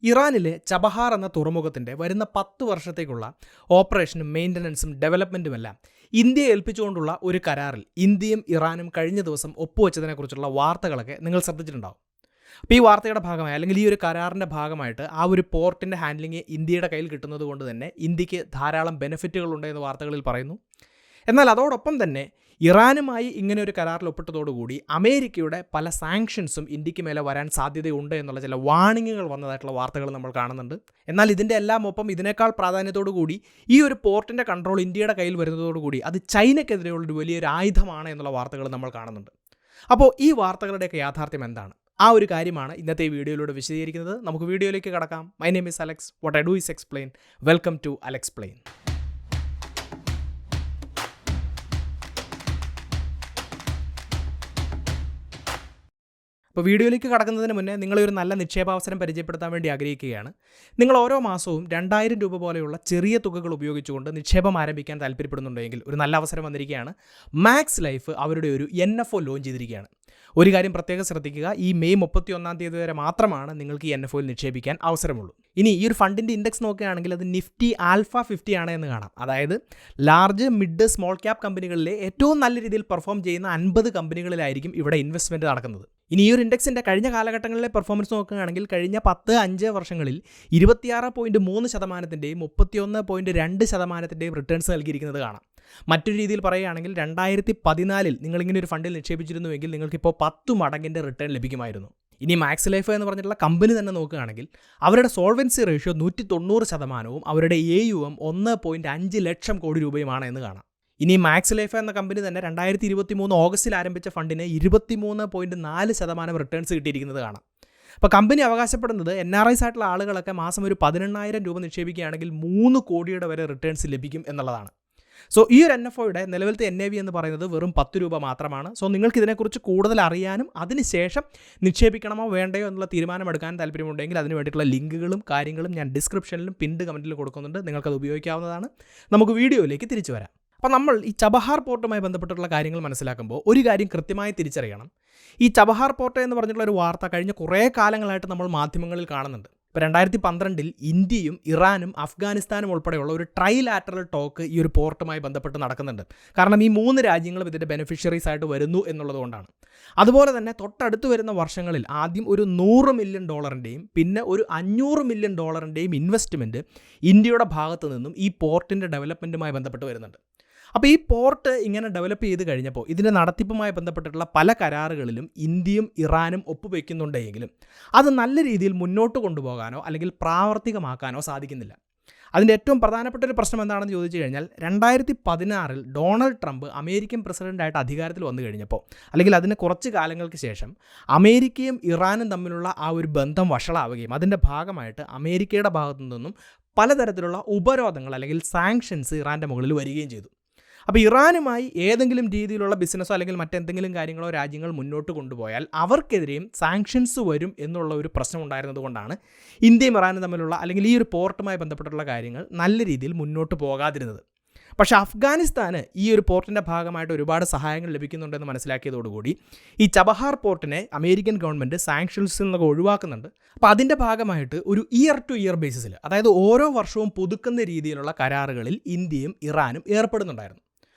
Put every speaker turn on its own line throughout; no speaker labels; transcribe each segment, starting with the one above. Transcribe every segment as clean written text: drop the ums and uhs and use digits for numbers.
ഇറാനിലെ ചബഹാർ എന്ന തുറമുഖത്തിൻ്റെ വരുന്ന 10 വർഷത്തേക്കുള്ള ഓപ്പറേഷനും മെയിൻ്റനൻസും ഡെവലപ്മെൻറ്റുമെല്ലാം ഇന്ത്യയെ ഏൽപ്പിച്ചുകൊണ്ടുള്ള ഒരു കരാറിൽ ഇന്ത്യയും ഇറാനും കഴിഞ്ഞ ദിവസം ഒപ്പുവെച്ചതിനെക്കുറിച്ചുള്ള വാർത്തകളൊക്കെ നിങ്ങൾ ശ്രദ്ധിച്ചിട്ടുണ്ടാവും. അപ്പോൾ ഈ വാർത്തയുടെ ഭാഗമായി അല്ലെങ്കിൽ ഈ ഒരു കരാറിൻ്റെ ഭാഗമായിട്ട് ആ ഒരു പോർട്ടിൻ്റെ ഹാൻഡ്ലിങ് ഇന്ത്യയുടെ കയ്യിൽ കിട്ടുന്നത് കൊണ്ട് തന്നെ ഇന്ത്യക്ക് ധാരാളം ബെനിഫിറ്റുകളുണ്ട് എന്ന് വാർത്തകളിൽ പറയുന്നു. എന്നാൽ അതോടൊപ്പം തന്നെ ഇറാനുമായി ഇങ്ങനെ ഒരു കരാറിൽ ഒപ്പിട്ടതോടുകൂടി അമേരിക്കയുടെ പല സാങ്ഷൻസും ഇന്ത്യക്ക് മേലെ വരാൻ സാധ്യതയുണ്ട് എന്നുള്ള ചില വാർണിങ്ങുകൾ വന്നതായിട്ടുള്ള വാർത്തകൾ നമ്മൾ കാണുന്നുണ്ട്. എന്നാൽ ഇതിൻ്റെ എല്ലാം ഒപ്പം ഇതിനേക്കാൾ പ്രാധാന്യത്തോടു കൂടി ഈ ഒരു പോർട്ടിൻ്റെ കൺട്രോൾ ഇന്ത്യയുടെ കയ്യിൽ വരുന്നതോടുകൂടി അത് ചൈനയ്ക്കെതിരെയുള്ളൊരു വലിയൊരു ആയുധമാണ് എന്നുള്ള വാർത്തകൾ നമ്മൾ കാണുന്നുണ്ട്. അപ്പോൾ ഈ വാർത്തകളുടെയൊക്കെ യാഥാർത്ഥ്യം എന്താണ്? ആ ഒരു കാര്യമാണ് ഇന്നത്തെ ഈ വീഡിയോയിലൂടെ വിശദീകരിക്കുന്നത്. നമുക്ക് വീഡിയോയിലേക്ക് കടക്കാം. My name is Alex. What I do is explain. Welcome to Alexplain. അപ്പോൾ വീഡിയോയിലേക്ക് കടക്കുന്നതിന് മുന്നേ നിങ്ങളൊരു നല്ല നിക്ഷേപാവസരം പരിചയപ്പെടുത്താൻ വേണ്ടി ആഗ്രഹിക്കുകയാണ്. നിങ്ങൾ ഓരോ മാസവും 2000 രൂപ പോലെയുള്ള ചെറിയ തുകകൾ ഉപയോഗിച്ചുകൊണ്ട് നിക്ഷേപം ആരംഭിക്കാൻ താല്പര്യപ്പെടുന്നുണ്ടെങ്കിൽ ഒരു നല്ല അവസരം വന്നിരിക്കുകയാണ്. മാക്സ് ലൈഫ് അവരുടെ ഒരു NFO ലോഞ്ച് ചെയ്തിരിക്കുകയാണ്. ഒരു കാര്യം പ്രത്യേകം ശ്രദ്ധിക്കുക, ഈ മെയ് 31-ാം തീയതി വരെ മാത്രമാണ് നിങ്ങൾക്ക് ഈ NFOയിൽ നിക്ഷേപിക്കാൻ അവസരമുള്ളൂ. ഇനി ഈ ഒരു ഫണ്ടിൻ്റെ ഇൻഡെക്സ് നോക്കുകയാണെങ്കിൽ അത് നിഫ്റ്റി ആൽഫ 50 ആണ് എന്ന് കാണാം. അതായത് ലാർജ്, മിഡ്, സ്മോൾ ക്യാപ് കമ്പനികളിലെ ഏറ്റവും നല്ല രീതിയിൽ പെർഫോം ചെയ്യുന്ന 50 കമ്പനികളിലായിരിക്കും ഇവിടെ ഇൻവെസ്റ്റ്മെൻറ്റ് നടക്കുന്നത്. ഇനി ഈ ഒരു ഇൻഡെക്സിൻ്റെ കഴിഞ്ഞ കാലഘട്ടങ്ങളിലെ പെർഫോമൻസ് നോക്കുകയാണെങ്കിൽ കഴിഞ്ഞ 10-5 വർഷങ്ങളിൽ 26.3%-ൻ്റെയും 31.2%-ൻ്റെയും റിട്ടേൺസ് നൽകിയിരിക്കുന്നത് കാണാം. മറ്റൊരു രീതിയിൽ പറയുകയാണെങ്കിൽ 2014 നിങ്ങളിങ്ങനെ ഒരു ഫണ്ടിൽ നിക്ഷേപിച്ചിരുന്നുവെങ്കിൽ നിങ്ങൾക്കിപ്പോൾ 10 മടങ്ങിൻ്റെ റിട്ടേൺ ലഭിക്കുമായിരുന്നു. ഇനി മാക്സ് ലൈഫ് എന്ന് പറഞ്ഞിട്ടുള്ള കമ്പനി തന്നെ നോക്കുകയാണെങ്കിൽ അവരുടെ സോൾവൻസി റേഷ്യോ 190%-വും അവരുടെ AUM 1.5 ലക്ഷം കോടി രൂപയുമാണ് എന്ന് കാണാം. ഇനി മാക്സ് ലൈഫ് എന്ന കമ്പനി തന്നെ 2023 ഓഗസ്റ്റിൽ ആരംഭിച്ച ഫണ്ടിന് 23.4% റിട്ടേൺസ് കിട്ടിയിരിക്കുന്നത് കാണാം. അപ്പോൾ കമ്പനി അവകാശപ്പെടുന്നത് NRIs ആയിട്ടുള്ള ആളുകളൊക്കെ മാസം ഒരു 18,000 രൂപ നിക്ഷേപിക്കുകയാണെങ്കിൽ 3 കോടിയുടെ വരെ റിട്ടേൺസ് ലഭിക്കും എന്നുള്ളതാണ്. സോ ഈ ഒരു NFOയുടെ നിലവിലത്തെ NAV എന്ന് പറയുന്നത് വെറും 10 രൂപ മാത്രമാണ്. സോ നിങ്ങൾക്ക് ഇതിനെക്കുറിച്ച് കൂടുതൽ അറിയാനും അതിനുശേഷം നിക്ഷേപിക്കണമോ വേണ്ടയോ എന്നുള്ള തീരുമാനമെടുക്കാൻ താല്പര്യമുണ്ടെങ്കിൽ അതിന് വേണ്ടിയിട്ടുള്ള ലിങ്കുകളും കാര്യങ്ങളും ഞാൻ ഡിസ്ക്രിപ്ഷനിലും പിൻഡ് കമൻറ്റിലും കൊടുക്കുന്നുണ്ട്. നിങ്ങൾക്കത് ഉപയോഗിക്കാവുന്നതാണ്. നമുക്ക് വീഡിയോയിലേക്ക് തിരിച്ചു വരാം. അപ്പോൾ നമ്മൾ ഈ ചബഹാർ പോർട്ടുമായി ബന്ധപ്പെട്ടുള്ള കാര്യങ്ങൾ മനസ്സിലാക്കുമ്പോൾ ഒരു കാര്യം കൃത്യമായി തിരിച്ചറിയണം. ഈ ചബഹാർ പോർട്ട് എന്ന് പറഞ്ഞിട്ടുള്ള ഒരു വാർത്ത കഴിഞ്ഞ കുറേ കാലങ്ങളായിട്ട് നമ്മൾ മാധ്യമങ്ങളിൽ കാണുന്നുണ്ട്. ഇപ്പോൾ 2012 ഇന്ത്യയും ഇറാനും അഫ്ഗാനിസ്ഥാനും ഉൾപ്പെടെയുള്ള ഒരു ട്രൈലാറ്ററൽ ടോക്ക് ഈ ഒരു പോർട്ടുമായി ബന്ധപ്പെട്ട് നടക്കുന്നുണ്ട്. കാരണം ഈ 3 രാജ്യങ്ങളും ഇതിൻ്റെ ബെനിഫിഷ്യറീസ് ആയിട്ട് വരുന്നു എന്നുള്ളതുകൊണ്ടാണ്. അതുപോലെ തന്നെ തൊട്ടടുത്ത് വരുന്ന വർഷങ്ങളിൽ ആദ്യം ഒരു $100 മില്യൺ പിന്നെ ഒരു $500 മില്യൺ ഇൻവെസ്റ്റ്മെൻറ്റ് ഇന്ത്യയുടെ ഭാഗത്തു നിന്നും ഈ പോർട്ടിൻ്റെ ഡെവലപ്മെൻറ്റുമായി ബന്ധപ്പെട്ട് വരുന്നുണ്ട്. അപ്പോൾ ഈ പോർട്ട് ഇങ്ങനെ ഡെവലപ്പ് ചെയ്ത് കഴിഞ്ഞപ്പോൾ ഇതിൻ്റെ നടത്തിപ്പുമായി ബന്ധപ്പെട്ടിട്ടുള്ള പല കരാറുകളിലും ഇന്ത്യയും ഇറാനും ഒപ്പുവെക്കുന്നുണ്ടെങ്കിലും അത് നല്ല രീതിയിൽ മുന്നോട്ട് കൊണ്ടുപോകാനോ അല്ലെങ്കിൽ പ്രാവർത്തികമാക്കാനോ സാധിക്കുന്നില്ല. അതിൻ്റെ ഏറ്റവും പ്രധാനപ്പെട്ട ഒരു പ്രശ്നം എന്താണെന്ന് ചോദിച്ചു കഴിഞ്ഞാൽ 2016 ഡൊണാൾഡ് ട്രംപ് അമേരിക്കൻ പ്രസിഡൻ്റായിട്ട് അധികാരത്തിൽ വന്നു കഴിഞ്ഞപ്പോൾ അല്ലെങ്കിൽ അതിന് കുറച്ച് കാലങ്ങൾക്ക് ശേഷം അമേരിക്കയും ഇറാനും തമ്മിലുള്ള ആ ഒരു ബന്ധം വഷളാവുകയും അതിൻ്റെ ഭാഗമായിട്ട് അമേരിക്കയുടെ ഭാഗത്തു നിന്നും പലതരത്തിലുള്ള ഉപരോധങ്ങൾ അല്ലെങ്കിൽ സാങ്ഷൻസ് ഇറാൻ്റെ മുകളിൽ വരികയും ചെയ്തു. അപ്പോൾ ഇറാനുമായി ഏതെങ്കിലും രീതിയിലുള്ള ബിസിനസ്സോ അല്ലെങ്കിൽ മറ്റെന്തെങ്കിലും കാര്യങ്ങളോ രാജ്യങ്ങൾ മുന്നോട്ട് കൊണ്ടുപോയാൽ അവർക്കെതിരെയും സാങ്ഷൻസ് വരും എന്നുള്ള ഒരു പ്രശ്നം ഉണ്ടായിരുന്നത് കൊണ്ടാണ് ഇന്ത്യയും ഇറാനും തമ്മിലുള്ള അല്ലെങ്കിൽ ഈ ഒരു പോർട്ടുമായി ബന്ധപ്പെട്ടുള്ള കാര്യങ്ങൾ നല്ല രീതിയിൽ മുന്നോട്ട് പോകാതിരുന്നത്. പക്ഷേ അഫ്ഗാനിസ്ഥാന് ഈ ഒരു പോർട്ടിൻ്റെ ഭാഗമായിട്ട് ഒരുപാട് സഹായങ്ങൾ ലഭിക്കുന്നുണ്ടെന്ന് മനസ്സിലാക്കിയതോടുകൂടി ഈ ചബഹാർ പോർട്ടിനെ അമേരിക്കൻ ഗവൺമെൻറ് സാങ്ഷൻസിൽ നിന്നൊക്കെ ഒഴിവാക്കുന്നുണ്ട്. അപ്പോൾ അതിൻ്റെ ഭാഗമായിട്ട് ഒരു ഇയർ ടു ഇയർ ബേസിസിൽ അതായത് ഓരോ വർഷവും പുതുക്കുന്ന രീതിയിലുള്ള കരാറുകളിൽ ഇന്ത്യയും ഇറാനും ഏർപ്പെടുന്നുണ്ടായിരുന്നു.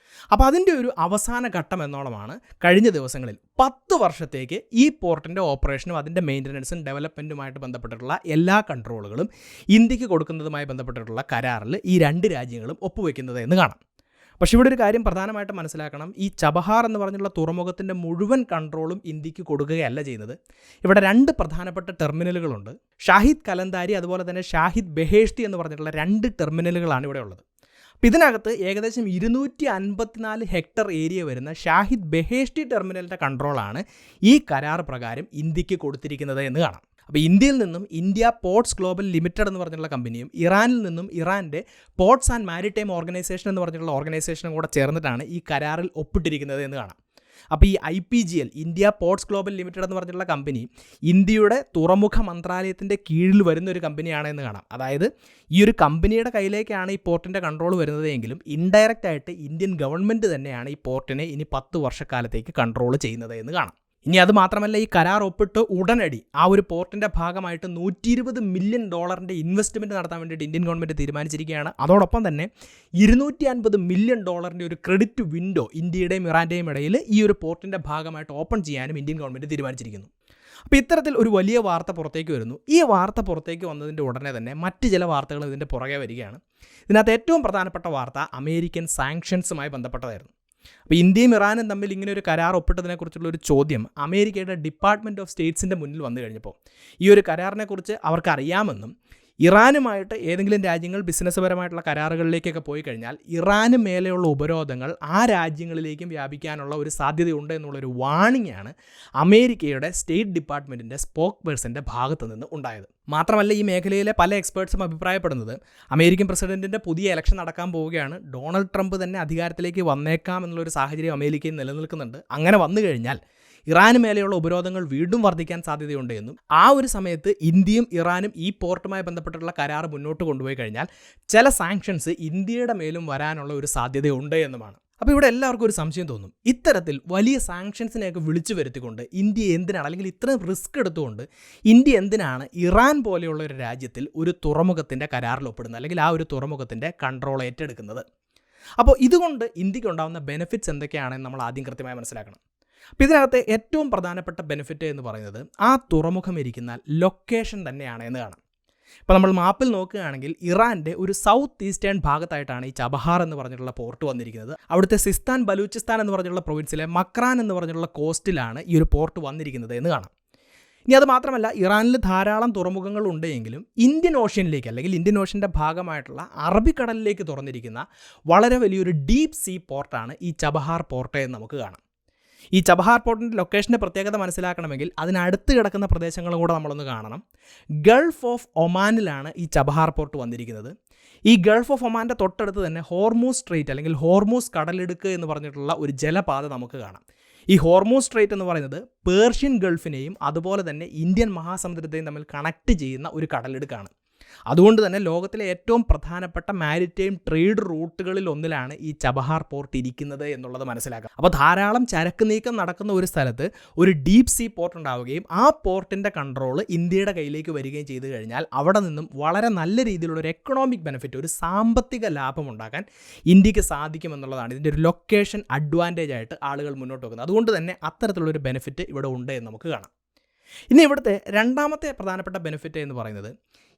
അപ്പോൾ അതിൻ്റെ ഒരു അവസാന ഘട്ടം എന്നോണമാണ് കഴിഞ്ഞ ദിവസങ്ങളിൽ 10 വർഷത്തേക്ക് ഈ പോർട്ടിൻ്റെ ഓപ്പറേഷനും അതിൻ്റെ മെയിൻ്റനൻസും ഡെവലപ്മെൻറ്റുമായിട്ട് ബന്ധപ്പെട്ടിട്ടുള്ള എല്ലാ കൺട്രോളുകളും ഇന്ത്യക്ക് കൊടുക്കുന്നതുമായി ബന്ധപ്പെട്ടിട്ടുള്ള കരാറിൽ ഈ 2 രാജ്യങ്ങളും ഒപ്പുവെക്കുന്നത് എന്ന് കാണാം. പക്ഷേ ഇവിടെ ഒരു കാര്യം പ്രധാനമായിട്ട് മനസ്സിലാക്കണം. ഈ ചബഹാർ എന്ന് പറഞ്ഞുള്ള തുറമുഖത്തിൻ്റെ മുഴുവൻ കൺട്രോളും ഇന്ത്യക്ക് കൊടുക്കുകയല്ല ചെയ്യുന്നത്. ഇവിടെ 2 പ്രധാനപ്പെട്ട ടെർമിനലുകളുണ്ട്. ഷാഹിദ് കലന്താരി അതുപോലെ തന്നെ ഷാഹിദ് ബെഹേഷ്തി എന്ന് പറഞ്ഞിട്ടുള്ള 2 ടെർമിനലുകളാണ് ഇവിടെ ഉള്ളത്. ഇതിനകത്ത് ഏകദേശം 254 ഹെക്ടർ ഏരിയ വരുന്ന ഷാഹിദ് ബെഹേഷ്തി ടെർമിനലിൻ്റെ കൺട്രോളാണ് ഈ കരാർ പ്രകാരം ഇന്ത്യക്ക് കൊടുത്തിരിക്കുന്നത് എന്ന് കാണാം. അപ്പോൾ ഇന്ത്യയിൽ നിന്നും ഇന്ത്യ പോർട്സ് ഗ്ലോബൽ ലിമിറ്റഡ് എന്ന് പറഞ്ഞിട്ടുള്ള കമ്പനിയും ഇറാനിൽ നിന്നും ഇറാൻ്റെ പോർട്സ് ആൻഡ് മാരിടൈം ഓർഗനൈസേഷൻ എന്ന് പറഞ്ഞിട്ടുള്ള ഓർഗനൈസേഷനും കൂടെ ചേർന്നിട്ടാണ് ഈ കരാറിൽ ഒപ്പിട്ടിരിക്കുന്നത് എന്ന് കാണാം. അപ്പോൾ ഈ IPGL India ports global limited എന്ന് പറഞ്ഞിട്ടുള്ള കമ്പനി ഇന്ത്യയുടെ തുറമുഖ മന്ത്രാലയത്തിൻ്റെ കീഴിൽ വരുന്ന ഒരു കമ്പനിയാണ് എന്ന് കാണാം. അതായത് ഈ ഒരു കമ്പനിയുടെ കയ്യിലേക്കാണ് ഈ പോർട്ടിൻ്റെ കൺട്രോൾ വരുന്നതെങ്കിലും ഇൻഡയറക്റ്റ് ആയിട്ട് ഇന്ത്യൻ ഗവൺമെൻറ് തന്നെയാണ് ഈ പോർട്ടിനെ ഇനി 10 വർഷക്കാലത്തേക്ക് കൺട്രോൾ ചെയ്യുന്നത് എന്ന് കാണാം. ഇനി അത് മാത്രമല്ല, ഈ കരാർ ഒപ്പിട്ട് ഉടനടി ആ ഒരു പോർട്ടിൻ്റെ ഭാഗമായിട്ട് $120 മില്യൺ ഇൻവെസ്റ്റ്മെൻറ്റ് നടത്താൻ വേണ്ടിയിട്ട് ഇന്ത്യൻ ഗവൺമെൻറ് തീരുമാനിച്ചിരിക്കുകയാണ്. അതോടൊപ്പം തന്നെ $250 മില്യൺ ഒരു ക്രെഡിറ്റ് വിൻഡോ ഇന്ത്യയുടെയും ഇറാൻ്റെയും ഇടയിൽ ഈ ഒരു പോർട്ടിൻ്റെ ഭാഗമായിട്ട് ഓപ്പൺ ചെയ്യാനും ഇന്ത്യൻ ഗവൺമെൻറ് തീരുമാനിച്ചിരിക്കുന്നു. അപ്പോൾ ഇത്തരത്തിൽ ഒരു വലിയ വാർത്ത പുറത്തേക്ക് വരുന്നു. ഈ വാർത്ത പുറത്തേക്ക് വന്നതിൻ്റെ ഉടനെ തന്നെ മറ്റ് ചില വാർത്തകൾ ഇതിൻ്റെ പുറകെ വരികയാണ്. ഇതിനകത്ത് ഏറ്റവും പ്രധാനപ്പെട്ട വാർത്ത അമേരിക്കൻ സാങ്ഷൻസുമായി ബന്ധപ്പെട്ടതായിരുന്നു. അപ്പോൾ ഇന്ത്യയും ഇറാനും തമ്മിൽ ഇങ്ങനെ ഒരു കരാർ ഒപ്പിട്ടതിനെക്കുറിച്ചുള്ള ഒരു ചോദ്യം അമേരിക്കയുടെ ഡിപ്പാർട്ട്മെൻറ്റ് ഓഫ് സ്റ്റേറ്റ്സിൻ്റെ മുന്നിൽ വന്നു കഴിഞ്ഞപ്പോൾ ഈ ഒരു കരാറിനെക്കുറിച്ച് അവർക്ക് അറിയാമെന്നും ഇറാനുമായിട്ട് ഏതെങ്കിലും രാജ്യങ്ങൾ ബിസിനസ് പരമായിട്ടുള്ള കരാറുകളിലേക്കൊക്കെ പോയി കഴിഞ്ഞാൽ ഇറാന് മേലെയുള്ള ഉപരോധങ്ങൾ ആ രാജ്യങ്ങളിലേക്കും വ്യാപിക്കാനുള്ള ഒരു സാധ്യതയുണ്ട് എന്നുള്ളൊരു വാണിംഗാണ് അമേരിക്കയുടെ സ്റ്റേറ്റ് ഡിപ്പാർട്ട്മെൻറ്റിൻ്റെ സ്പോക്ക് പേഴ്സൻ്റെ ഭാഗത്തു നിന്ന് ഉണ്ടായത്. മാത്രമല്ല, ഈ മേഖലയിലെ പല എക്സ്പേർട്സും അഭിപ്രായപ്പെടുന്നത് അമേരിക്കൻ പ്രസിഡന്റിൻ്റെ പുതിയ ഇലക്ഷൻ നടക്കാൻ പോവുകയാണ്, ഡൊണാൾഡ് ട്രംപ് തന്നെ അധികാരത്തിലേക്ക് വന്നേക്കാം എന്നുള്ളൊരു സാഹചര്യം അമേരിക്കയിൽ നിലനിൽക്കുന്നുണ്ട്. അങ്ങനെ വന്നു കഴിഞ്ഞാൽ ഇറാന് മേലെയുള്ള ഉപരോധങ്ങൾ വീണ്ടും വർദ്ധിക്കാൻ സാധ്യതയുണ്ട് എന്നും ആ ഒരു സമയത്ത് ഇന്ത്യയും ഇറാനും ഈ പോർട്ടുമായി ബന്ധപ്പെട്ടിട്ടുള്ള കരാർ മുന്നോട്ട് കൊണ്ടുപോയി കഴിഞ്ഞാൽ ചില സാങ്ഷൻസ് ഇന്ത്യയുടെ മേലും വരാനുള്ള ഒരു സാധ്യതയുണ്ട് എന്നുമാണ്. അപ്പോൾ ഇവിടെ എല്ലാവർക്കും ഒരു സംശയം തോന്നും, ഇത്തരത്തിൽ വലിയ സാങ്ഷൻസിനെയൊക്കെ വിളിച്ചു വരുത്തിക്കൊണ്ട് ഇന്ത്യ എന്തിനാണ്, അല്ലെങ്കിൽ ഇത്രയും റിസ്ക് എടുത്തുകൊണ്ട് ഇന്ത്യ എന്തിനാണ് ഇറാൻ പോലെയുള്ള ഒരു രാജ്യത്തിൽ ഒരു തുറമുഖത്തിൻ്റെ കരാറിൽ ഒപ്പിടുന്നത്, അല്ലെങ്കിൽ ആ ഒരു തുറമുഖത്തിൻ്റെ കൺട്രോൾ ഏറ്റെടുക്കുന്നത്? അപ്പോൾ ഇതുകൊണ്ട് ഇന്ത്യക്ക് ഉണ്ടാകുന്ന ബെനിഫിറ്റ്സ് എന്തൊക്കെയാണെന്ന് നമ്മൾ ആദ്യം കൃത്യമായി മനസ്സിലാക്കണം. അപ്പോൾ ഇതിനകത്തെ ഏറ്റവും പ്രധാനപ്പെട്ട ബെനിഫിറ്റ് എന്ന് പറയുന്നത് ആ തുറമുഖം ഇരിക്കുന്ന ലൊക്കേഷൻ തന്നെയാണ് എന്ന് കാണാം. ഇപ്പോൾ നമ്മൾ മാപ്പിൽ നോക്കുകയാണെങ്കിൽ ഇറാൻ്റെ ഒരു സൗത്ത് ഈസ്റ്റേൺ ഭാഗത്തായിട്ടാണ് ഈ ചബഹാർ എന്ന് പറഞ്ഞിട്ടുള്ള പോർട്ട് വന്നിരിക്കുന്നത്. അവിടുത്തെ സിസ്താൻ ബലൂചിസ്ഥാൻ എന്ന് പറഞ്ഞിട്ടുള്ള പ്രൊവിൻസിലെ മക്രാൻ എന്ന് പറഞ്ഞിട്ടുള്ള കോസ്റ്റിലാണ് ഈ ഒരു പോർട്ട് വന്നിരിക്കുന്നത് എന്ന് കാണാം. ഇനി അത് മാത്രമല്ല, ഇറാനിൽ ധാരാളം തുറമുഖങ്ങൾ ഉണ്ടെങ്കിലും ഇന്ത്യൻ ഓഷ്യനിലേക്ക്, അല്ലെങ്കിൽ ഇന്ത്യൻ ഓഷ്യൻ്റെ ഭാഗമായിട്ടുള്ള അറബിക്കടലിലേക്ക് തുറന്നിരിക്കുന്ന വളരെ വലിയൊരു ഡീപ്പ് സീ പോർട്ടാണ് ഈ ചബഹാർ പോർട്ട് എന്ന് നമുക്ക് കാണാം. ഈ ചബഹാർ പോർട്ടിൻ്റെ ലൊക്കേഷൻ്റെ പ്രത്യേകത മനസ്സിലാക്കണമെങ്കിൽ അതിനടുത്ത് കിടക്കുന്ന പ്രദേശങ്ങളും കൂടെ നമ്മളൊന്ന് കാണണം. ഗൾഫ് ഓഫ് ഒമാനിലാണ് ഈ ചബഹാർ പോർട്ട് വന്നിരിക്കുന്നത്. ഈ ഗൾഫ് ഓഫ് ഒമാൻ്റെ തൊട്ടടുത്ത് തന്നെ ഹോർമൂസ് സ്ട്രെയിറ്റ്, അല്ലെങ്കിൽ ഹോർമൂസ് കടലിടുക്ക് എന്ന് പറഞ്ഞിട്ടുള്ള ഒരു ജലപാത നമുക്ക് കാണാം. ഈ ഹോർമൂസ് സ്ട്രെയിറ്റ് എന്ന് പറയുന്നത് പേർഷ്യൻ ഗൾഫിനെയും അതുപോലെ തന്നെ ഇന്ത്യൻ മഹാസമുദ്രത്തെയും തമ്മിൽ കണക്ട് ചെയ്യുന്ന ഒരു കടലിടുക്കാണ്. അതുകൊണ്ട് തന്നെ ലോകത്തിലെ ഏറ്റവും പ്രധാനപ്പെട്ട മാരിടൈം ട്രേഡ് റൂട്ടുകളിൽ ഒന്നിലാണ് ഈ ചബഹാർ പോർട്ട് ഇരിക്കുന്നത് എന്നുള്ളത് മനസ്സിലാക്കാം. അപ്പോൾ ധാരാളം ചരക്ക് നീക്കം നടക്കുന്ന ഒരു സ്ഥലത്ത് ഒരു ഡീപ്പ് സീ പോർട്ട് ഉണ്ടാവുകയും ആ പോർട്ടിൻ്റെ കൺട്രോൾ ഇന്ത്യയുടെ കയ്യിലേക്ക് വരികയും ചെയ്തു കഴിഞ്ഞാൽ അവിടെ നിന്നും വളരെ നല്ല രീതിയിലുള്ള ഒരു എക്കണോമിക് ബെനിഫിറ്റ്, ഒരു സാമ്പത്തിക ലാഭം ഉണ്ടാക്കാൻ ഇന്ത്യക്ക് സാധിക്കുമെന്നുള്ളതാണ് ഇതിൻ്റെ ഒരു ലൊക്കേഷൻ അഡ്വാൻറ്റേജ് ആയിട്ട് ആളുകൾ മുന്നോട്ട് വെക്കുന്നത്. അതുകൊണ്ട് തന്നെ അത്തരത്തിലുള്ളൊരു ബെനിഫിറ്റ് ഇവിടെ ഉണ്ട് എന്ന് നമുക്ക് കാണാം. ഇനി ഇവിടുത്തെ രണ്ടാമത്തെ പ്രധാനപ്പെട്ട ബെനിഫിറ്റ് എന്ന് പറയുന്നത്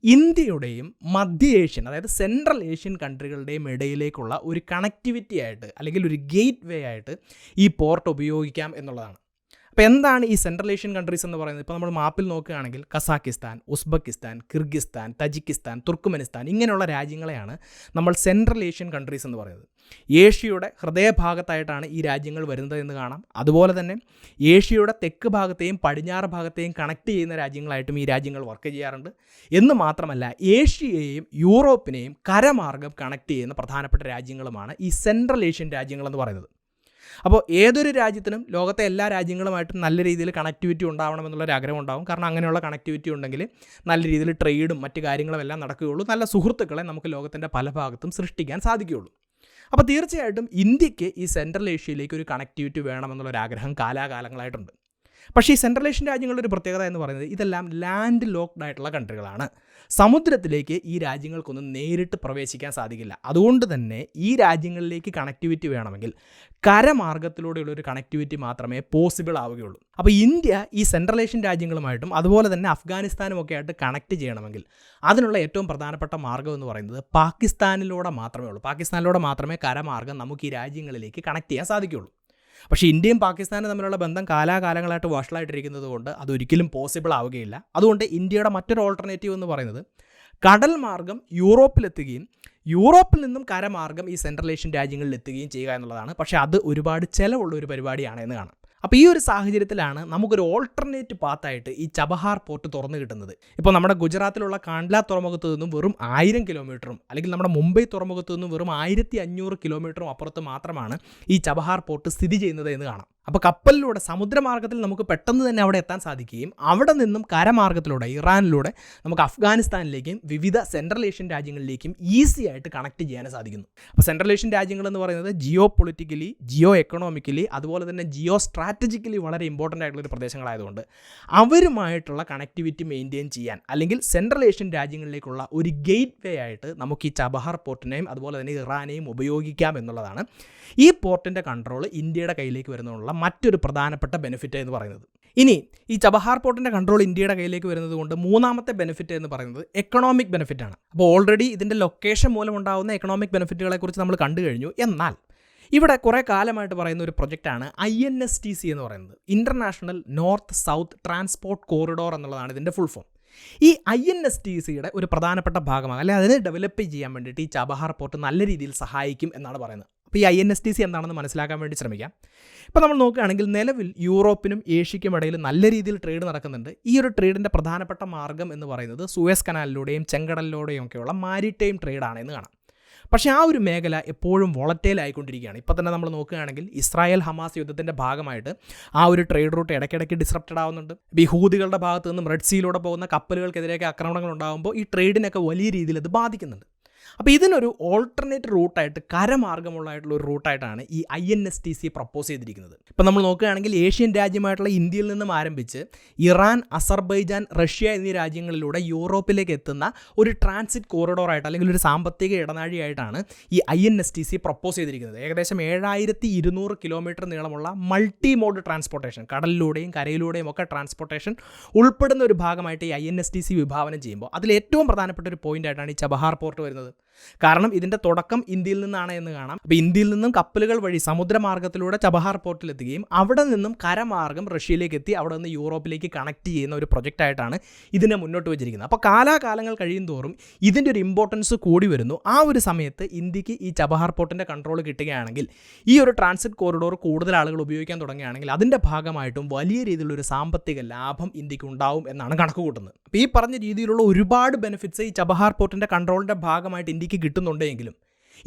ഇന്ത്യയുടെയും മധ്യ ഏഷ്യൻ, അതായത് സെൻട്രൽ ഏഷ്യൻ കൺട്രികളുടെയും ഇടയിലേക്കുള്ള ഒരു കണക്ടിവിറ്റി ആയിട്ട്, അല്ലെങ്കിൽ ഒരു ഗേറ്റ് വേ ആയിട്ട് ഈ പോർട്ട് ഉപയോഗിക്കാം എന്നുള്ളതാണ്. അപ്പോൾ എന്താണ് ഈ സെൻട്രൽ ഏഷ്യൻ കൺട്രീസ് എന്ന് പറയുന്നത്? ഇപ്പോൾ നമ്മൾ മാപ്പിൽ നോക്കുകയാണെങ്കിൽ Kazakhstan, Uzbekistan, Kyrgyzstan, Tajikistan, Turkmenistan ഇങ്ങനെയുള്ള രാജ്യങ്ങളെയാണ് നമ്മൾ സെൻട്രൽ ഏഷ്യൻ കൺട്രീസ് എന്ന് പറയുന്നത്. ഏഷ്യയുടെ ഹൃദയഭാഗത്തായിട്ടാണ് ഈ രാജ്യങ്ങൾ വരുന്നത് എന്ന് കാണാം. അതുപോലെ തന്നെ ഏഷ്യയുടെ തെക്ക് ഭാഗത്തെയും പടിഞ്ഞാറ് ഭാഗത്തെയും കണക്ട് ചെയ്യുന്ന രാജ്യങ്ങളായിട്ടും ഈ രാജ്യങ്ങൾ വർക്ക് ചെയ്യാറുണ്ട്. എന്ന് മാത്രമല്ല, ഏഷ്യയെയും യൂറോപ്പിനെയും കരമാർഗം കണക്ട് ചെയ്യുന്ന പ്രധാനപ്പെട്ട രാജ്യങ്ങളുമാണ് ഈ സെൻട്രൽ ഏഷ്യൻ രാജ്യങ്ങളെന്ന് പറയുന്നത്. അപ്പോൾ ഏതൊരു രാജ്യത്തിനും ലോകത്തെ എല്ലാ രാജ്യങ്ങളുമായിട്ടും നല്ല രീതിയിൽ കണക്ടിവിറ്റി ഉണ്ടാവണമെന്നുള്ളൊരു ആഗ്രഹം ഉണ്ടാകും. കാരണം അങ്ങനെയുള്ള കണക്ടിവിറ്റി ഉണ്ടെങ്കിൽ നല്ല രീതിയിൽ ട്രേഡും മറ്റു കാര്യങ്ങളും എല്ലാം നടക്കുകയുള്ളൂ, നല്ല സുഹൃത്തുക്കളെ നമുക്ക് ലോകത്തിൻ്റെ പല ഭാഗത്തും സൃഷ്ടിക്കാൻ സാധിക്കുകയുള്ളൂ. അപ്പോൾ തീർച്ചയായിട്ടും ഇന്ത്യക്ക് ഈ സെൻട്രൽ ഏഷ്യയിലേക്ക് ഒരു കണക്ടിവിറ്റി വേണമെന്നുള്ളൊരാഗ്രഹം കാലാകാലങ്ങളായിട്ടുണ്ട്. പക്ഷേ ഈ സെൻട്രൽ ഏഷ്യൻ രാജ്യങ്ങളുടെ ഒരു പ്രത്യേകത എന്ന് പറയുന്നത് ഇതെല്ലാം ലാൻഡ് ലോക്ക്ഡ് ആയിട്ടുള്ള കൺട്രികളാണ്. സമുദ്രത്തിലേക്ക് ഈ രാജ്യങ്ങൾക്കൊന്നും നേരിട്ട് പ്രവേശിക്കാൻ സാധിക്കില്ല. അതുകൊണ്ട് തന്നെ ഈ രാജ്യങ്ങളിലേക്ക് കണക്ടിവിറ്റി വേണമെങ്കിൽ കരമാർഗത്തിലൂടെയുള്ളൊരു കണക്ടിവിറ്റി മാത്രമേ പോസിബിൾ ആവുകയുള്ളൂ. അപ്പോൾ ഇന്ത്യ ഈ സെൻട്രൽ ഏഷ്യൻ രാജ്യങ്ങളുമായിട്ടും അതുപോലെ തന്നെ അഫ്ഗാനിസ്ഥാനും ഒക്കെ ആയിട്ട് കണക്ട് ചെയ്യണമെങ്കിൽ അതിനുള്ള ഏറ്റവും പ്രധാനപ്പെട്ട മാർഗ്ഗം എന്ന് പറയുന്നത് പാകിസ്ഥാനിലൂടെ മാത്രമേ ഉള്ളൂ. പാകിസ്ഥാനിലൂടെ മാത്രമേ കരമാർഗ്ഗം നമുക്ക് ഈ രാജ്യങ്ങളിലേക്ക് കണക്ട് ചെയ്യാൻ സാധിക്കുകയുള്ളൂ. പക്ഷേ ഇന്ത്യയും പാകിസ്ഥാനും തമ്മിലുള്ള ബന്ധം കാലാകാലങ്ങളായിട്ട് വഷളായിട്ടിരിക്കുന്നത് കൊണ്ട് അതൊരിക്കലും പോസിബിൾ ആവുകയില്ല. അതുകൊണ്ട് ഇന്ത്യയുടെ മറ്റൊരു ഓൾട്ടർനേറ്റീവ് എന്ന് പറയുന്നത് കടൽ മാർഗം യൂറോപ്പിലെത്തുകയും യൂറോപ്പിൽ നിന്നും കരമാർഗം ഈ സെൻട്രൽ ഏഷ്യൻ രാജ്യങ്ങളിൽ എത്തുകയും ചെയ്യുക എന്നുള്ളതാണ്. പക്ഷേ അത് ഒരുപാട് ചിലവുള്ള ഒരു പരിപാടിയാണ് എന്ന് കാണാം. അപ്പോൾ ഈ ഒരു സാഹചര്യത്തിലാണ് നമുക്കൊരു ഓൾട്ടർനേറ്റ് പാത്തായിട്ട് ഈ ചബഹാർ പോർട്ട് തുറന്നു കിട്ടുന്നത്. ഇപ്പോൾ നമ്മുടെ ഗുജറാത്തിലുള്ള കാണ്ട്ല തുറമുഖത്ത് നിന്നും വെറും 1000 കിലോമീറ്ററും അല്ലെങ്കിൽ നമ്മുടെ മുംബൈ തുറമുഖത്ത് നിന്നും വെറും 1500 കിലോമീറ്ററും അപ്പുറത്ത് മാത്രമാണ് ഈ ചബഹാർ പോർട്ട് സ്ഥിതി ചെയ്യുന്നത് എന്ന് കാണാം. അപ്പോൾ കപ്പലിലൂടെ സമുദ്രമാർഗ്ഗത്തിൽ നമുക്ക് പെട്ടെന്ന് തന്നെ അവിടെ എത്താൻ സാധിക്കുകയും അവിടെ നിന്നും കരമാർഗ്ഗത്തിലൂടെ ഇറാനിലൂടെ നമുക്ക് അഫ്ഗാനിസ്ഥാനിലേക്കും വിവിധ സെൻട്രൽ ഏഷ്യൻ രാജ്യങ്ങളിലേക്കും ഈസി ആയിട്ട് കണക്ട് ചെയ്യാൻ സാധിക്കുന്നു. അപ്പോൾ സെൻട്രൽ ഏഷ്യൻ രാജ്യങ്ങൾ എന്ന് പറയുന്നത് ജിയോ പൊളിറ്റിക്കലി, ജിയോ എക്കണോമിക്കലി, അതുപോലെ തന്നെ ജിയോ സ്ട്രാറ്റജിക്കലി വളരെ ഇമ്പോർട്ടൻ്റ് ആയിട്ടുള്ളൊരു പ്രദേശങ്ങളായതുകൊണ്ട് അവരുമായിട്ടുള്ള കണക്ടിവിറ്റി മെയിൻറ്റെയിൻ ചെയ്യാൻ അല്ലെങ്കിൽ സെൻട്രൽ ഏഷ്യൻ രാജ്യങ്ങളിലേക്കുള്ള ഒരു ഗേറ്റ് വേ ആയിട്ട് നമുക്ക് ഈ ചബഹാർ പോർട്ടിനെയും അതുപോലെ തന്നെ ഇറാനെയും ഉപയോഗിക്കാം എന്നുള്ളതാണ് ഈ പോർട്ടിൻ്റെ കൺട്രോൾ ഇന്ത്യയുടെ കയ്യിലേക്ക് വരുന്നതിനുള്ള മറ്റൊരു പ്രധാനപ്പെട്ട ബെനിഫിറ്റ് എന്ന് പറയുന്നത്. ഇനി ഈ ചബഹാർ പോർട്ടിൻ്റെ കൺട്രോൾ ഇന്ത്യയുടെ കയ്യിലേക്ക് വരുന്നത് കൊണ്ട് മൂന്നാമത്തെ ബെനിഫിറ്റ് എന്ന് പറയുന്നത് എക്കണോമിക് ബെനിഫിറ്റാണ്. അപ്പോൾ ഓൾറെഡി ഇതിൻ്റെ ലൊക്കേഷൻ മൂലമുണ്ടാകുന്ന എക്കണോമിക് ബെനിഫിറ്റുകളെക്കുറിച്ച് നമ്മൾ കണ്ടു കഴിഞ്ഞു. എന്നാൽ ഇവിടെ കുറേ കാലമായിട്ട് പറയുന്ന ഒരു പ്രൊജക്റ്റാണ് INSTC എന്ന് പറയുന്നത്, international north south transport corridor എന്നുള്ളതാണ് ഇതിൻ്റെ ഫുൾ ഫോം. ഈ INSTCയുടെ ഒരു പ്രധാനപ്പെട്ട ഭാഗമാണ്, അല്ലെങ്കിൽ അതിനെ ഡെവലപ്പ് ചെയ്യാൻ വേണ്ടിയിട്ട് ഈ ചബഹാർ പോർട്ട് നല്ല രീതിയിൽ സഹായിക്കും എന്നാണ് പറയുന്നത്. അപ്പോൾ ഈ INSTC എന്താണെന്ന് മനസ്സിലാക്കാൻ വേണ്ടി ശ്രമിക്കാം. ഇപ്പോൾ നമ്മൾ നോക്കുകയാണെങ്കിൽ നിലവിൽ യൂറോപ്പിനും ഏഷ്യയ്ക്കും ഇടയിൽ നല്ല രീതിയിൽ ട്രേഡ് നടക്കുന്നുണ്ട്. ഈ ഒരു ട്രേഡിൻ്റെ പ്രധാനപ്പെട്ട മാർഗ്ഗം എന്ന് പറയുന്നത് സൂയസ് കനാലിലൂടെയും ചെങ്കടലിലൂടെയും ഒക്കെയുള്ള മാരിടൈം ട്രേഡാണ് എന്ന് കാണാം. പക്ഷേ ആ ഒരു മേഖല എപ്പോഴും വോളറ്റൈൽ ആയിക്കൊണ്ടിരിക്കുകയാണ്. ഇപ്പോൾ തന്നെ നമ്മൾ നോക്കുകയാണെങ്കിൽ ഇസ്രായേൽ ഹമാസ് യുദ്ധത്തിൻ്റെ ഭാഗമായിട്ട് ആ ഒരു ട്രേഡ് റൂട്ട് ഇടയ്ക്കിടയ്ക്ക് ഡിസ്റപ്റ്റഡ് ആവുന്നുണ്ട്. ഈ ഹൂതികളുടെ ഭാഗത്ത് നിന്നും റെഡ് സീയിലൂടെ പോകുന്ന കപ്പലുകൾക്കെതിരെയൊക്കെ ആക്രമണങ്ങൾ ഉണ്ടാകുമ്പോൾ ഈ ട്രേഡിനൊക്കെ വലിയ രീതിയിൽ അത് ബാധിക്കുന്നുണ്ട്. അപ്പോൾ ഇതിനൊരു ഓൾട്ടർനേറ്റ് റൂട്ടായിട്ട് കരമാർഗ്ഗമുള്ളതായിട്ടുള്ള ഒരു റൂട്ടായിട്ടാണ് ഈ INSTC പ്രപ്പോസ് ചെയ്തിരിക്കുന്നത്. ഇപ്പോൾ നമ്മൾ നോക്കുകയാണെങ്കിൽ ഏഷ്യൻ രാജ്യമായിട്ടുള്ള ഇന്ത്യയിൽ നിന്നും ആരംഭിച്ച് ഇറാൻ, അസർബൈജാൻ, റഷ്യ എന്നീ രാജ്യങ്ങളിലൂടെ യൂറോപ്പിലേക്ക് എത്തുന്ന ഒരു ട്രാൻസിറ്റ് കോറിഡോറായിട്ട് അല്ലെങ്കിൽ ഒരു സാമ്പത്തിക ഇടനാഴിയായിട്ടാണ് ഈ INSTC പ്രപ്പോസ് ചെയ്തിരിക്കുന്നത്. ഏകദേശം 7200 കിലോമീറ്റർ നീളമുള്ള മൾട്ടി മോഡ് ട്രാൻസ്പോർട്ടേഷൻ, കടലിലൂടെയും കരയിലൂടെയും ഒക്കെ ട്രാൻസ്പോർട്ടേഷൻ ഉൾപ്പെടുന്ന ഒരു ഭാഗമായിട്ട് ഈ INSTC വിഭാവനം ചെയ്യുമ്പോൾ അതിൽ ഏറ്റവും പ്രധാനപ്പെട്ട ഒരു പോയിൻ്റായിട്ടാണ് ഈ ചബഹാർ പോർട്ട് വരുന്നത്. കാരണം ഇതിൻ്റെ തുടക്കം ഇന്ത്യയിൽ നിന്നാണ് എന്ന് കാണാം. അപ്പോൾ ഇന്ത്യയിൽ നിന്നും കപ്പലുകൾ വഴി സമുദ്രമാർഗ്ഗത്തിലൂടെ ചബഹാർ പോർട്ടിലെത്തുകയും അവിടെ നിന്നും കരമാർഗ്ഗം റഷ്യയിലേക്ക് എത്തി അവിടെ നിന്ന് യൂറോപ്പിലേക്ക് കണക്ട് ചെയ്യുന്ന ഒരു പ്രൊജക്റ്റായിട്ടാണ് ഇതിനെ മുന്നോട്ട് വെച്ചിരിക്കുന്നത്. അപ്പോൾ കാലാകാലങ്ങൾ കഴിയും തോറും ഇതിൻ്റെ ഒരു ഇമ്പോർട്ടൻസ് കൂടി വരുന്നു. ആ ഒരു സമയത്ത് ഇന്ത്യക്ക് ഈ ചബഹാർ പോർട്ടിൻ്റെ കൺട്രോൾ കിട്ടുകയാണെങ്കിൽ, ഈ ഒരു ട്രാൻസിറ്റ് കോറിഡോർ കൂടുതൽ ആളുകൾ ഉപയോഗിക്കാൻ തുടങ്ങുകയാണെങ്കിൽ അതിൻ്റെ ഭാഗമായിട്ടും വലിയ രീതിയിലുള്ള ഒരു സാമ്പത്തിക ലാഭം ഇന്ത്യക്ക് ഉണ്ടാവും എന്നാണ് കണക്ക് കൂട്ടുന്നത്. അപ്പോൾ ഈ പറഞ്ഞ രീതിയിലുള്ള ഒരുപാട് ബെനിഫിറ്റ്സ് ഈ ചബഹാർ പോർട്ടിൻ്റെ കൺട്രോളിൻ്റെ ഭാഗമായിട്ട് ഇന്ത്യക്ക് കിട്ടുന്നുണ്ടെങ്കിലും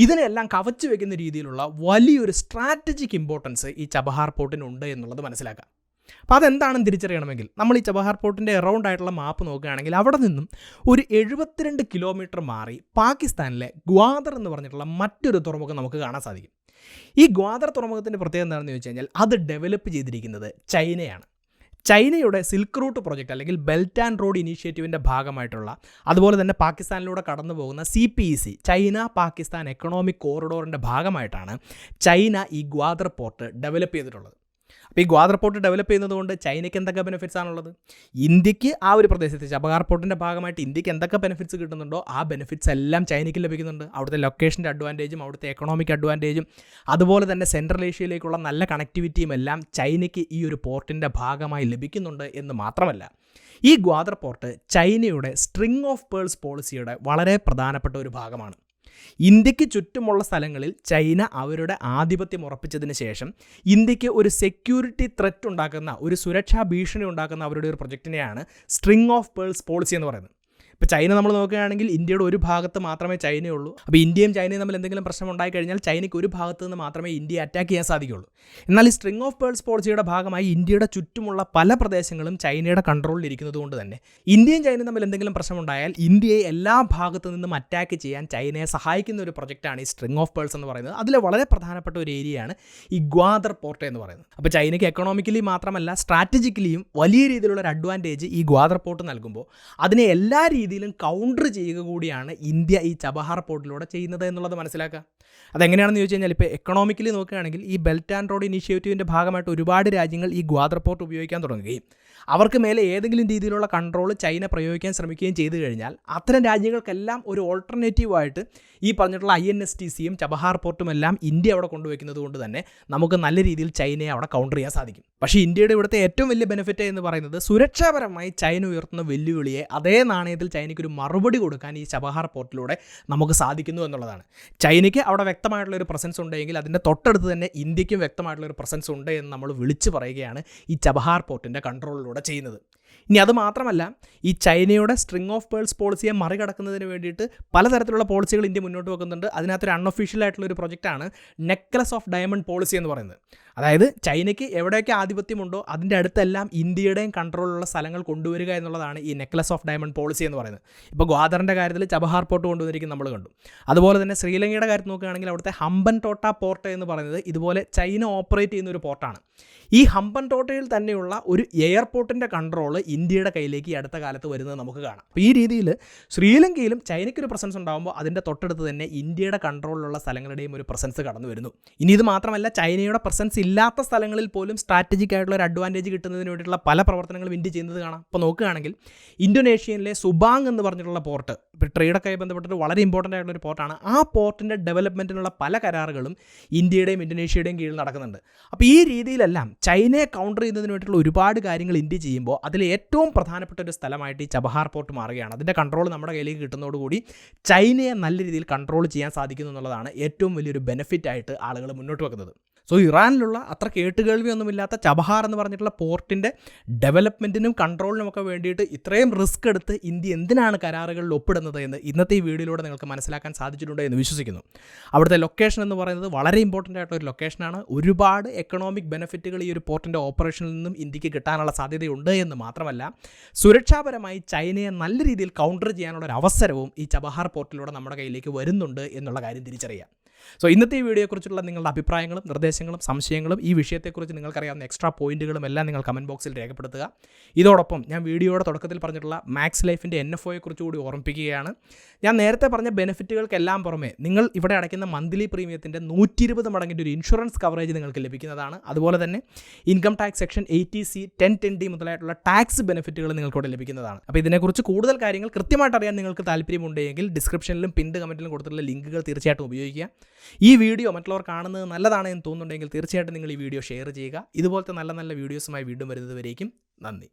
ഇതിനെല്ലാം കവച്ചു വെക്കുന്ന രീതിയിലുള്ള വലിയൊരു സ്ട്രാറ്റജിക് ഇമ്പോർട്ടൻസ് ഈ ചബഹാർ പോർട്ടിനുണ്ട് എന്നുള്ളത് മനസ്സിലാക്കാം. അപ്പോൾ അതെന്താണെന്ന് തിരിച്ചറിയണമെങ്കിൽ നമ്മൾ ഈ ചബഹാർ പോർട്ടിൻ്റെ അറൗണ്ട് ആയിട്ടുള്ള മാപ്പ് നോക്കുകയാണെങ്കിൽ അവിടെ നിന്നും ഒരു 72 കിലോമീറ്റർ മാറി പാകിസ്ഥാനിലെ ഗ്വാദർ എന്ന് പറഞ്ഞിട്ടുള്ള മറ്റൊരു തുറമുഖം നമുക്ക് കാണാൻ സാധിക്കും. ഈ ഗ്വാദർ തുറമുഖത്തിൻ്റെ പ്രത്യേകത എന്താണെന്ന് ചോദിച്ചു കഴിഞ്ഞാൽ അത് ഡെവലപ്പ് ചെയ്തിരിക്കുന്നത് ചൈനയാണ്. ചൈനയുടെ സിൽക്ക് റൂട്ട് പ്രോജക്റ്റ് അല്ലെങ്കിൽ ബെൽറ്റ് ആൻഡ് റോഡ് ഇനീഷ്യേറ്റീവിൻ്റെ ഭാഗമായിട്ടുള്ള, അതുപോലെ തന്നെ പാകിസ്ഥാനിലൂടെ കടന്നു പോകുന്ന CPEC, ചൈന പാകിസ്ഥാൻ എക്കണോമിക് കോറിഡോറിൻ്റെ ഭാഗമായിട്ടാണ് ചൈന ഈ ഗ്വാദർ പോർട്ട് ഡെവലപ്പ് ചെയ്തിട്ടുള്ളത്. അപ്പോൾ ഈ ഗ്വാദർ പോർട്ട് ഡെവലപ്പ് ചെയ്യുന്നതുകൊണ്ട് ചൈനയ്ക്ക് എന്തൊക്കെ ബെനിഫിറ്റ്സ് ആണുള്ളത്? ഇന്ത്യക്ക് ആ ഒരു പ്രദേശത്ത് ചബഹാർ പോർട്ടിൻ്റെ ഭാഗമായിട്ട് ഇന്ത്യക്ക് എന്തൊക്കെ ബെനിഫിറ്റ്സ് കിട്ടുന്നുണ്ടോ ആ ബെനിഫിറ്റ്സ് എല്ലാം ചൈനയ്ക്ക് ലഭിക്കുന്നുണ്ട്. അവിടുത്തെ ലൊക്കേഷൻ്റെ അഡ്വാൻറ്റേജും അവിടുത്തെ എക്കണോമിക് അഡ്വാൻറ്റേജും അതുപോലെ തന്നെ സെൻട്രൽ ഏഷ്യയിലേക്കുള്ള നല്ല കണക്ടിവിറ്റിയും എല്ലാം ചൈനയ്ക്ക് ഈ ഒരു പോർട്ടിൻ്റെ ഭാഗമായി ലഭിക്കുന്നുണ്ട് എന്ന് മാത്രമല്ല, ഈ ഗ്വാദർ പോർട്ട് ചൈനയുടെ സ്ട്രിങ് ഓഫ് പേൾസ് പോളിസിയുടെ വളരെ പ്രധാനപ്പെട്ട ഒരു ഭാഗമാണ്. ഇന്ത്യക്ക് ചുറ്റുമുള്ള സ്ഥലങ്ങളിൽ ചൈന അവരുടെ ആധിപത്യം ഉറപ്പിച്ചതിന് ശേഷം ഇന്ത്യക്ക് ഒരു സെക്യൂരിറ്റി ത്രെറ്റ് ഉണ്ടാക്കുന്ന, ഒരു സുരക്ഷാ ഭീഷണി ഉണ്ടാക്കുന്ന അവരുടെ ഒരു പ്രൊജക്റ്റിനെയാണ് സ്ട്രിങ് ഓഫ് പേൾസ് പോളിസി എന്ന് പറയുന്നത്. ഇപ്പോൾ ചൈന നമ്മൾ നോക്കുകയാണെങ്കിൽ ഇന്ത്യയുടെ ഒരു ഭാഗത്ത് മാത്രമേ ചൈനയുള്ളൂ. അപ്പോൾ ഇന്ത്യയും ചൈനയും തമ്മിൽ എന്തെങ്കിലും പ്രശ്നം ഉണ്ടായിക്കഴിഞ്ഞാൽ ചൈനയ്ക്ക് ഒരു ഭാഗത്ത് നിന്ന് മാത്രമേ ഇന്ത്യയെ അറ്റാക്ക് ചെയ്യാൻ സാധിക്കുകയുള്ളൂ. എന്നാൽ ഈ സ്ട്രിങ് ഓഫ് പേൾസ് പോളിസിയുടെ ഭാഗമായി ഇന്ത്യയുടെ ചുറ്റുമുള്ള പല പ്രദേശങ്ങളും ചൈനയുടെ കൺട്രോളിൽ ഇരിക്കുന്നത് കൊണ്ട് തന്നെ ഇന്ത്യയും ചൈനയും തമ്മിൽ എന്തെങ്കിലും പ്രശ്നമുണ്ടായാൽ ഇന്ത്യയെ എല്ലാ ഭാഗത്തു നിന്നും അറ്റാക്ക് ചെയ്യാൻ ചൈനയെ സഹായിക്കുന്ന ഒരു പ്രൊജക്റ്റാണ് ഈ സ്ട്രിങ് ഓഫ് പേൾസ് എന്ന് പറയുന്നത്. അതിൽ വളരെ പ്രധാനപ്പെട്ട ഒരു ഏരിയയാണ് ഈ ഗ്വാദർ പോർട്ട് എന്ന് പറയുന്നത്. അപ്പോൾ ചൈനയ്ക്ക് എക്കണോമിക്കലി മാത്രമല്ല സ്ട്രാറ്റജിക്കലിയും വലിയ രീതിയിലുള്ള ഒരു അഡ്വാൻറ്റേജ് ഈ ഗ്വാദർ പോർട്ട് നൽകുമ്പോൾ അതിനെ എല്ലാ രീതിയിലും കൗണ്ടർ ചെയ്യുക കൂടിയാണ് ഇന്ത്യ ഈ ചബഹാർ പോർട്ടിലൂടെ ചെയ്യുന്നത് എന്നുള്ളത് മനസ്സിലാക്കുക. അതെങ്ങനെയാണെന്ന് ചോദിച്ചു കഴിഞ്ഞാൽ, ഇപ്പോൾ എക്കണോമിക്കലി നോക്കുകയാണെങ്കിൽ ഈ ബെൽറ്റ് ആൻഡ് റോഡ് ഇനീഷ്യേറ്റീവിൻ്റെ ഭാഗമായിട്ട് ഒരുപാട് രാജ്യങ്ങൾ ഈ ഗ്വാദർ പോർട്ട് ഉപയോഗിക്കാൻ തുടങ്ങുകയും അവർക്ക് മേലെ ഏതെങ്കിലും രീതിയിലുള്ള കൺട്രോൾ ചൈന പ്രയോഗിക്കാൻ ശ്രമിക്കുകയും ചെയ്തു കഴിഞ്ഞാൽ അത്തരം രാജ്യങ്ങൾക്കെല്ലാം ഒരു ഓൾട്ടർനേറ്റീവായിട്ട് ഈ പറഞ്ഞിട്ടുള്ള INSTCയും ചബഹാർ പോർട്ടും എല്ലാം ഇന്ത്യ അവിടെ കൊണ്ടുവയ്ക്കുന്നത് കൊണ്ട് തന്നെ നമുക്ക് നല്ല രീതിയിൽ ചൈനയെ അവിടെ കൗണ്ടർ ചെയ്യാൻ സാധിക്കും. പക്ഷേ ഇന്ത്യയുടെ ഇവിടുത്തെ ഏറ്റവും വലിയ ബെനിഫിറ്റ് എന്ന് പറയുന്നത് സുരക്ഷാപരമായി ചൈന ഉയർത്തുന്ന വെല്ലുവിളിയെ അതേ നാണയത്തിൽ ചൈനയ്ക്കൊരു മറുപടി കൊടുക്കാൻ ഈ ചബഹാർ പോർട്ടിലൂടെ നമുക്ക് സാധിക്കുന്നു എന്നുള്ളതാണ്. ചൈനയ്ക്ക് അവിടെ വ്യക്തമായിട്ടുള്ളൊരു പ്രസൻസ് ഉണ്ടെങ്കിൽ അതിൻ്റെ തൊട്ടടുത്ത് തന്നെ ഇന്ത്യക്കും വ്യക്തമായിട്ടുള്ളൊരു പ്രസൻസ് ഉണ്ട് എന്ന് നമ്മൾ വിളിച്ചു പറയുകയാണ് ഈ ചബഹാർ പോർട്ടിൻ്റെ കൺട്രോളിലൂടെ ചെയ്യുന്നത്. ഇനി അത് മാത്രമല്ല, ഈ ചൈനയുടെ സ്ട്രിങ് ഓഫ് പേൾസ് പോളിസിയെ മറികടക്കുന്നതിന് വേണ്ടിയിട്ട് പലതരത്തിലുള്ള പോളിസികൾ ഇന്ത്യ മുന്നോട്ട് വെക്കുന്നുണ്ട്. അതിനകത്തൊരു അൺഒഫീഷ്യൽ ആയിട്ടുള്ള ഒരു പ്രൊജക്റ്റാണ് നെക്ലസ് ഓഫ് ഡയമണ്ട് പോളിസി എന്ന് പറയുന്നത്. അതായത് ചൈനയ്ക്ക് എവിടെയൊക്കെ ആധിപത്യമുണ്ടോ അതിൻ്റെ അടുത്തെല്ലാം ഇന്ത്യയുടെയും കൺട്രോളുള്ള സ്ഥലങ്ങൾ കൊണ്ടുവരിക എന്നുള്ളതാണ് ഈ നെക്ലസ് ഓഫ് ഡയമണ്ട് പോളിസി എന്ന് പറയുന്നത്. ഇപ്പോൾ ഗ്വാദറിൻ്റെ കാര്യത്തിൽ ചബഹാർ പോർട്ട് കൊണ്ടുവന്നിരിക്കും നമ്മൾ കണ്ടു. അതുപോലെ തന്നെ ശ്രീലങ്കയുടെ കാര്യത്തിൽ നോക്കുകയാണെങ്കിൽ അവിടുത്തെ ഹംബൻടോട്ട പോർട്ട് എന്ന് പറയുന്നത് ഇതുപോലെ ചൈന ഓപ്പറേറ്റ് ചെയ്യുന്ന ഒരു പോർട്ടാണ്. ഈ ഹംബൻടോട്ടയിൽ തന്നെയുള്ള ഒരു എയർപോർട്ടിൻ്റെ കൺട്രോൾ ഇന്ത്യയുടെ കയ്യിലേക്ക് ഈ അടുത്ത കാലത്ത് വരുന്നത് നമുക്ക് കാണാം. അപ്പോൾ ഈ രീതിയിൽ ശ്രീലങ്കയിലും ചൈനയ്ക്കൊരു പ്രസൻസ് ഉണ്ടാകുമ്പോൾ അതിൻ്റെ തൊട്ടടുത്ത് തന്നെ ഇന്ത്യയുടെ കൺട്രോളിലുള്ള സ്ഥലങ്ങളുടെയും ഒരു പ്രസൻസ് കടന്നു വരുന്നു. ഇനി ഇത് മാത്രമല്ല, ചൈനയുടെ പ്രസൻസ് ഇല്ലാത്ത സ്ഥലങ്ങളിൽ പോലും സ്ട്രാറ്റജിക് ആയിട്ടുള്ള ഒരു അഡ്വാൻറ്റേജ് കിട്ടുന്നതിന് വേണ്ടിയിട്ടുള്ള പല പ്രവർത്തനങ്ങളും ഇന്ത്യ ചെയ്യുന്നത് കാണാം. ഇപ്പോൾ നോക്കുകയാണെങ്കിൽ ഇന്തോനേഷ്യയിലെ സുബാങ് എന്ന് പറഞ്ഞിട്ടുള്ള പോർട്ട്, ഇപ്പോൾ ട്രേഡൊക്കെ ബന്ധപ്പെട്ടിട്ട് വളരെ ഇമ്പോർട്ടൻ്റ് ആയിട്ടുള്ള ഒരു പോർട്ടാണ്. ആ പോർട്ടിൻ്റെ ഡെവലപ്മെൻറ്റിനുള്ള പല കരാറുകളും ഇന്ത്യയുടെയും ഇന്തോനേഷ്യയുടെയും കീഴിൽ നടക്കുന്നുണ്ട്. അപ്പോൾ ഈ രീതിയിലെല്ലാം ചൈനയെ കൗണ്ടർ ചെയ്യുന്നതിന് വേണ്ടിയിട്ടുള്ള ഒരുപാട് കാര്യങ്ങൾ ഇന്ത്യ ചെയ്യുമ്പോൾ അതിൽ ഏറ്റവും പ്രധാനപ്പെട്ട ഒരു സ്ഥലമായിട്ട് ഈ ചബഹാർ പോർട്ട് മാറുകയാണ്. അതിൻ്റെ കൺട്രോൾ നമ്മുടെ കയ്യിലേക്ക് കിട്ടുന്നതോടുകൂടി ചൈനയെ നല്ല രീതിയിൽ കൺട്രോൾ ചെയ്യാൻ സാധിക്കുന്നു എന്നുള്ളതാണ് ഏറ്റവും വലിയൊരു ബെനിഫിറ്റായിട്ട് ആളുകൾ മുന്നോട്ട് വെക്കുന്നത്. സോ ഇറാനിലുള്ള അത്ര കേട്ടുകേൾവിയൊന്നുമില്ലാത്ത ചബഹാർ എന്ന് പറഞ്ഞിട്ടുള്ള പോർട്ടിൻ്റെ ഡെവലപ്മെൻറ്റിനും കൺട്രോളിനുമൊക്കെ വേണ്ടിയിട്ട് ഇത്രയും റിസ്ക് എടുത്ത് ഇന്ത്യ എന്തിനാണ് കരാറുകളിൽ ഒപ്പിടുന്നത് എന്ന് ഇന്നത്തെ ഈ വീഡിയോയിലൂടെ നിങ്ങൾക്ക് മനസ്സിലാക്കാൻ സാധിച്ചിട്ടുണ്ട് എന്ന് വിശ്വസിക്കുന്നു. അവിടുത്തെ ലൊക്കേഷൻ എന്ന് പറയുന്നത് വളരെ ഇമ്പോർട്ടൻ്റ് ആയിട്ടുള്ള ഒരു ലൊക്കേഷനാണ്. ഒരുപാട് എക്കണോമിക് ബെനിഫിറ്റുകൾ ഈ ഒരു പോർട്ടിൻ്റെ ഓപ്പറേഷനിൽ നിന്നും ഇന്ത്യക്ക് കിട്ടാനുള്ള സാധ്യതയുണ്ട് എന്ന് മാത്രമല്ല, സുരക്ഷാപരമായി ചൈനയെ നല്ല രീതിയിൽ കൗണ്ടർ ചെയ്യാനുള്ള ഒരു അവസരവും ഈ ചബഹാർ പോർട്ടിലൂടെ നമ്മുടെ കയ്യിലേക്ക് വരുന്നുണ്ട് എന്നുള്ള കാര്യം തിരിച്ചറിയാം. സോ ഇന്നത്തെ ഈ വീഡിയോയെക്കുറിച്ചുള്ള നിങ്ങളുടെ അഭിപ്രായങ്ങളും നിർദ്ദേശങ്ങളും സംശയങ്ങളും ഈ വിഷയത്തെക്കുറിച്ച് നിങ്ങൾക്കറിയാവുന്ന എക്സ്ട്രാ പോയിന്റുകളും എല്ലാം നിങ്ങൾ കമൻറ്റ് ബോക്സിൽ രേഖപ്പെടുത്തുക. ഇതോടൊപ്പം ഞാൻ വീഡിയോയുടെ തുടക്കത്തിൽ പറഞ്ഞിട്ടുള്ള മാക്സ് ലൈഫിൻ്റെ NFOയെക്കുറിച്ച് കൂടി ഓർമ്മിപ്പിക്കുകയാണ്. ഞാൻ നേരത്തെ പറഞ്ഞ ബെനിഫിറ്റുകൾക്കെല്ലാം പുറമെ നിങ്ങൾ ഇവിടെ അടയ്ക്കുന്ന മന്ത്ലി പ്രീമിയത്തിൻ്റെ 120 മടങ്ങിൻ്റെ ഒരു ഇൻഷുറൻസ് കവറേജ് നിങ്ങൾക്ക് ലഭിക്കുന്നതാണ്. അതുപോലെ തന്നെ income tax section 80C 1010D മുതലായിട്ടുള്ള ടാക്സ് ബെനിഫിറ്റുകൾ നിങ്ങൾക്കിവിടെ ലഭിക്കുന്നതാണ്. അപ്പോൾ ഇതിനെക്കുറിച്ച് കൂടുതൽ കാര്യങ്ങൾ കൃത്യമായിട്ട് അറിയാൻ നിങ്ങൾക്ക് താല്പര്യമുണ്ടെങ്കിൽ ഡിസ്ക്രിപ്ഷനിലും പിൻഡ് കമൻറ്റിലും കൊടുത്തിട്ടുള്ള ലിങ്കുകൾ തീർച്ചയായിട്ടും ഉപയോഗിക്കുക. ഈ വീഡിയോ മറ്റുള്ളവർ കാണുന്നത് നല്ലതാണ് എന്ന് തോന്നുന്നുണ്ടെങ്കിൽ തീർച്ചയായിട്ടും നിങ്ങൾ ഈ വീഡിയോ ഷെയർ ചെയ്യുക. ഇതുപോലത്തെ നല്ല നല്ല വീഡിയോസുമായി വീണ്ടും വരുന്നത് വരേക്കും നന്ദി.